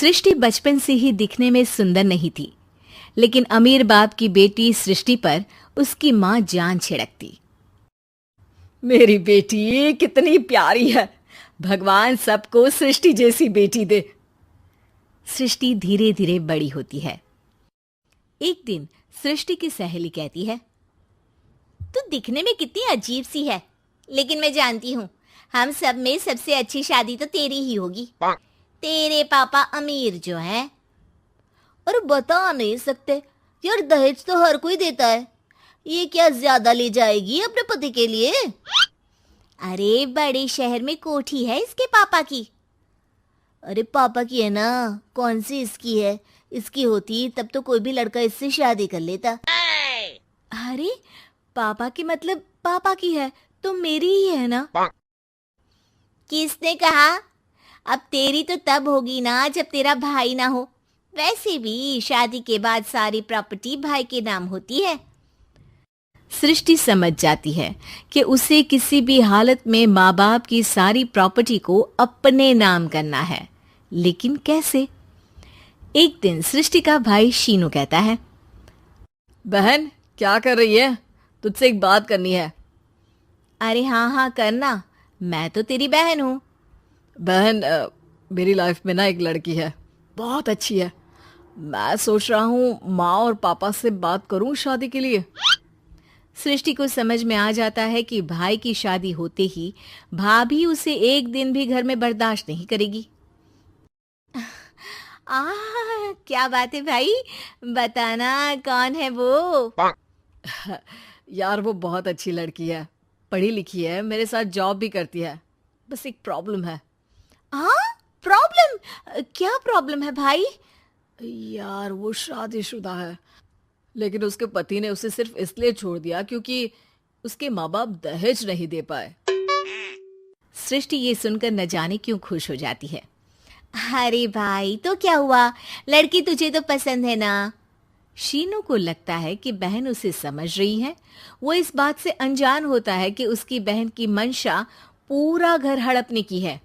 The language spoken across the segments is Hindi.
सृष्टि बचपन से ही दिखने में सुंदर नहीं थी, लेकिन अमीर बाप की बेटी सृष्टि पर उसकी माँ जान छिड़कती। मेरी बेटी कितनी प्यारी है, भगवान सबको सृष्टि जैसी बेटी दे। सृष्टि धीरे धीरे बड़ी होती है। एक दिन सृष्टि की सहेली कहती है, तू दिखने में कितनी अजीब सी है, लेकिन मैं जानती हूँ हम सब में सबसे अच्छी शादी तो तेरी ही होगी। तेरे पापा अमीर जो हैं। और बता नहीं सकते यार, दहेज तो हर कोई देता है, ये क्या ज्यादा ले जाएगी अपने पति के लिए? अरे बड़े शहर में कोठी है इसके पापा की। अरे पापा की है ना, कौन सी इसकी है? इसकी होती तब तो कोई भी लड़का इससे शादी कर लेता। अरे पापा की मतलब पापा की है तो मेरी ही है ना? किसने कहा? अब तेरी तो तब होगी ना जब तेरा भाई ना हो। वैसे भी शादी के बाद सारी प्रॉपर्टी भाई के नाम होती है। सृष्टि समझ जाती है कि उसे किसी भी हालत में माँ बाप की सारी प्रॉपर्टी को अपने नाम करना है, लेकिन कैसे? एक दिन सृष्टि का भाई शीनू कहता है, बहन क्या कर रही है? तुझसे एक बात करनी है। अरे हाँ करना, मैं तो तेरी बहन हूँ। बहन मेरी लाइफ में ना एक लड़की है, बहुत अच्छी है। मैं सोच रहा हूँ माँ और पापा से बात करूँ शादी के लिए। सृष्टि को समझ में आ जाता है कि भाई की शादी होते ही भाभी उसे एक दिन भी घर में बर्दाश्त नहीं करेगी। क्या बात है भाई, बताना कौन है वो? यार वो बहुत अच्छी लड़की है, पढ़ी लिखी है, मेरे साथ जॉब भी करती है। बस एक प्रॉब्लम है। प्रॉब्लम? क्या प्रॉब्लम है भाई? यार वो शादीशुदा है, लेकिन उसके पति ने उसे सिर्फ इसलिए छोड़ दिया क्योंकि उसके माँ बाप दहेज नहीं दे पाए। सृष्टि ये सुनकर न जाने क्यों खुश हो जाती है। अरे भाई तो क्या हुआ, लड़की तुझे तो पसंद है ना? शीनू को लगता है कि बहन उसे समझ रही है। वो इस बात से अनजान होता है कि उसकी बहन की मंशा पूरा घर हड़पने की है।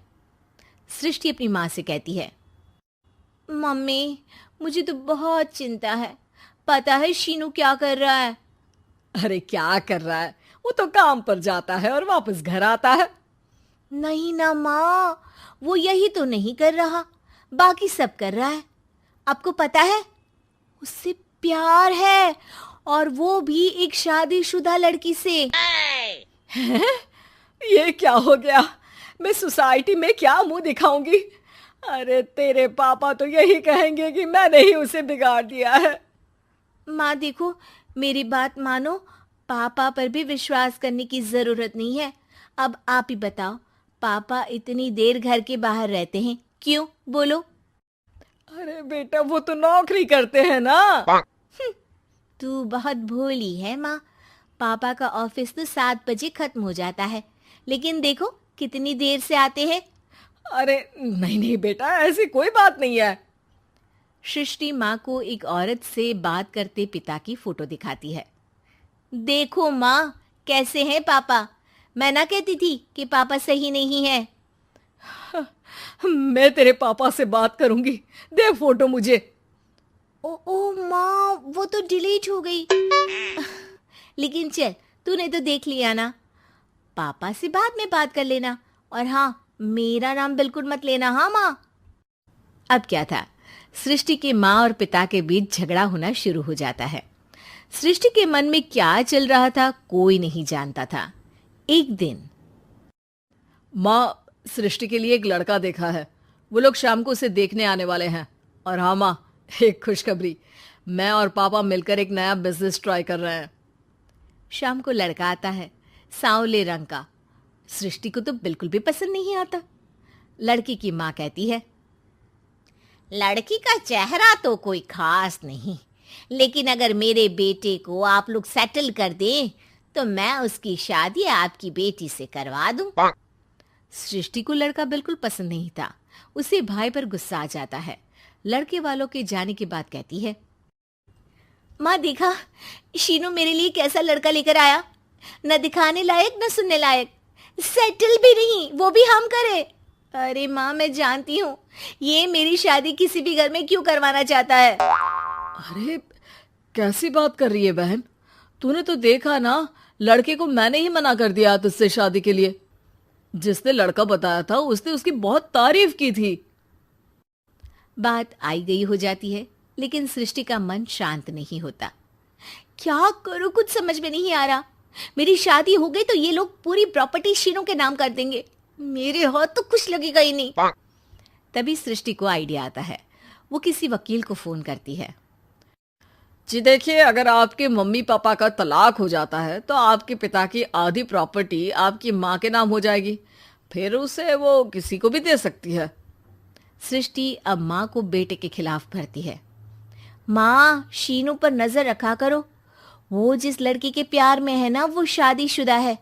सृष्टि अपनी माँ से कहती है, मम्मी मुझे तो बहुत चिंता है। पता है शीनू क्या कर रहा है? अरे क्या कर रहा है? वो तो काम पर जाता है और वापस घर आता है। नहीं ना माँ, वो यही तो नहीं कर रहा, बाकी सब कर रहा है। आपको पता है उससे प्यार है, और वो भी एक शादीशुदा लड़की से। ये क्या हो गया? मैं सोसाइटी में क्या मुंह दिखाऊंगी? अरे तेरे पापा तो यही कहेंगे कि मैंने ही उसे बिगाड़ दिया है। माँ देखो, मेरी बात मानो, पापा पर भी विश्वास करने की जरूरत नहीं है। अब आप ही बताओ, पापा इतनी देर घर के बाहर रहते हैं क्यों? बोलो। अरे बेटा वो तो नौकरी करते हैं ना। तू बहुत भोली है माँ। पापा का ऑफिस तो 7 बजे खत्म हो जाता है, लेकिन देखो कितनी देर से आते हैं। अरे नहीं बेटा, ऐसी कोई बात नहीं है। सृष्टि माँ को एक औरत से बात करते पिता की फोटो दिखाती है। देखो माँ कैसे हैं पापा। मैं ना कहती थी कि पापा सही नहीं है। मैं तेरे पापा से बात करूंगी, दे फोटो मुझे। ओ माँ, वो तो डिलीट हो गई। लेकिन चल, तूने तो देख लिया ना। पापा से बाद में बात कर लेना, और हाँ, मेरा नाम बिल्कुल मत लेना। हाँ माँ। अब क्या था, सृष्टि के माँ और पिता के बीच झगड़ा होना शुरू हो जाता है। सृष्टि के मन में क्या चल रहा था कोई नहीं जानता था। एक दिन, माँ सृष्टि के लिए एक लड़का देखा है, वो लोग शाम को उसे देखने आने वाले हैं। और हाँ माँ, एक खुशखबरी, मैं और पापा मिलकर एक नया बिजनेस ट्राई कर रहे हैं। शाम को लड़का आता है, सांवले रंग का। सृष्टि को तो बिल्कुल भी पसंद नहीं आता। लड़की की माँ कहती है, लड़की का चेहरा तो कोई खास नहीं, लेकिन अगर मेरे बेटे को आप लोग सेटल कर दें तो मैं उसकी शादी आपकी बेटी से करवा दूं। सृष्टि को लड़का बिल्कुल पसंद नहीं था। उसे भाई पर गुस्सा आ जाता है। लड़के वालों के जाने के बाद कहती है, माँ देखा शीनू मेरे लिए कैसा लड़का लेकर आया, न दिखाने लायक न सुनने लायक, सेटल भी नहीं, वो भी हम करे। अरे माँ मैं जानती हूँ ये मेरी शादी किसी भी घर में क्यों करवाना चाहता है? अरे कैसी बात कर रही है बहन, तूने तो देखा ना, लड़के को मैंने ही मना कर दिया तुझसे शादी के लिए। जिसने लड़का बताया था उसने उसकी बहुत तारीफ की थी। बात आई गई हो जाती है, लेकिन सृष्टि का मन शांत नहीं होता। क्या करूं, कुछ समझ में नहीं आ रहा। मेरी शादी हो गई तो ये लोग पूरी प्रॉपर्टी शीनू के नाम कर देंगे, मेरे हाथ तो कुछ लगेगा ही नहीं। तभी सृष्टि को आइडिया आता है। वो किसी वकील को फोन करती है। जी देखिए, अगर आपके मम्मी पापा का तलाक हो जाता है तो आपके पिता की आधी प्रॉपर्टी आपकी माँ के नाम हो जाएगी, फिर उसे वो किसी को भी दे सकती है। सृष्टि अब माँ को बेटे के खिलाफ भरती है। माँ, शीनू पर नजर रखा करो। वो जिस लड़की के प्यार में है ना, वो शादीशुदा है।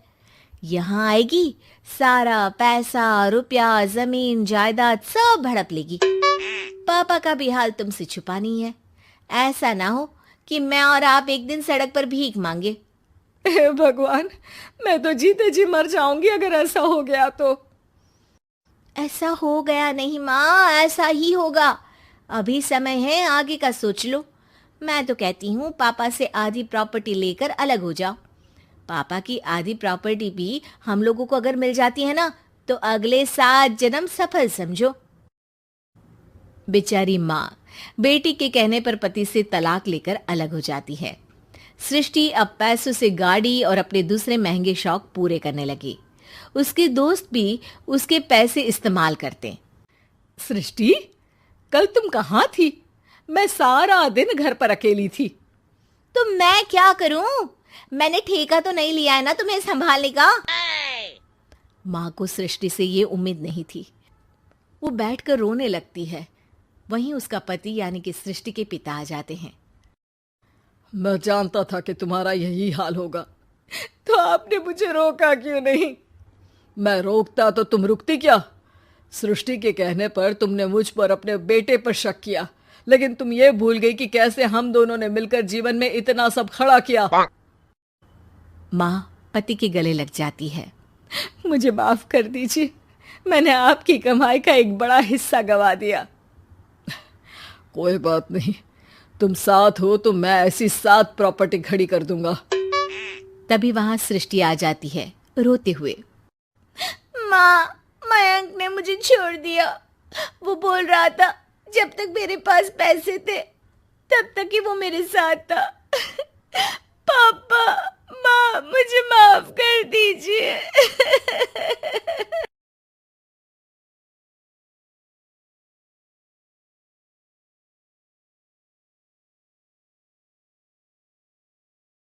यहाँ आएगी, सारा पैसा, रुपया, जमीन, जायदाद सब हड़प लेगी। पापा का भी हाल तुमसे छुपा नहीं है। ऐसा ना हो कि मैं और आप एक दिन सड़क पर भीख मांगे। हे भगवान, मैं तो जीते जी मर जाऊंगी अगर ऐसा हो गया तो। ऐसा हो गया नहीं माँ, ऐसा ही होगा। अभी समय है, आगे का सोच लो। मैं तो कहती हूँ पापा से आधी प्रॉपर्टी लेकर अलग हो जाओ। पापा की आधी प्रॉपर्टी भी हम लोगों को अगर मिल जाती है ना, तो अगले 7 जन्म सफल समझो। बेचारी माँ बेटी के कहने पर पति से तलाक लेकर अलग हो जाती है। सृष्टि अब पैसों से गाड़ी और अपने दूसरे महंगे शौक पूरे करने लगी। उसके दोस्त भी उसके पैसे इस्तेमाल करते। सृष्टि, कल तुम कहाँ थी? मैं सारा दिन घर पर अकेली थी। तो मैं क्या करूं? मैंने ठेका तो नहीं लिया है ना तुम्हें संभालने का। माँ को सृष्टि से ये उम्मीद नहीं थी। वो बैठकर रोने लगती है। वहीं उसका पति यानी कि सृष्टि के पिता आ जाते हैं। मैं जानता था कि तुम्हारा यही हाल होगा, तो आपने मुझे रोका क्यों नहीं? मैं रोकता तो तुम रुकती क्या? सृष्टि के कहने पर तुमने मुझ पर अपने बेटे पर शक किया, लेकिन तुम ये भूल गई कि कैसे हम दोनों ने मिलकर जीवन में इतना सब खड़ा किया। माँ पति के गले लग जाती है। मुझे माफ कर दीजिए, मैंने आपकी कमाई का एक बड़ा हिस्सा गवा दिया। कोई बात नहीं, तुम साथ हो तो मैं ऐसी 7 प्रॉपर्टी खड़ी कर दूंगा। तभी वहां सृष्टि आ जाती है रोते हुए। माँ, मयंक ने मुझे छोड़ दिया। वो बोल रहा था जब तक मेरे पास पैसे थे तब तक ही वो मेरे साथ था। पापा, माँ, मुझे माफ कर दीजिए।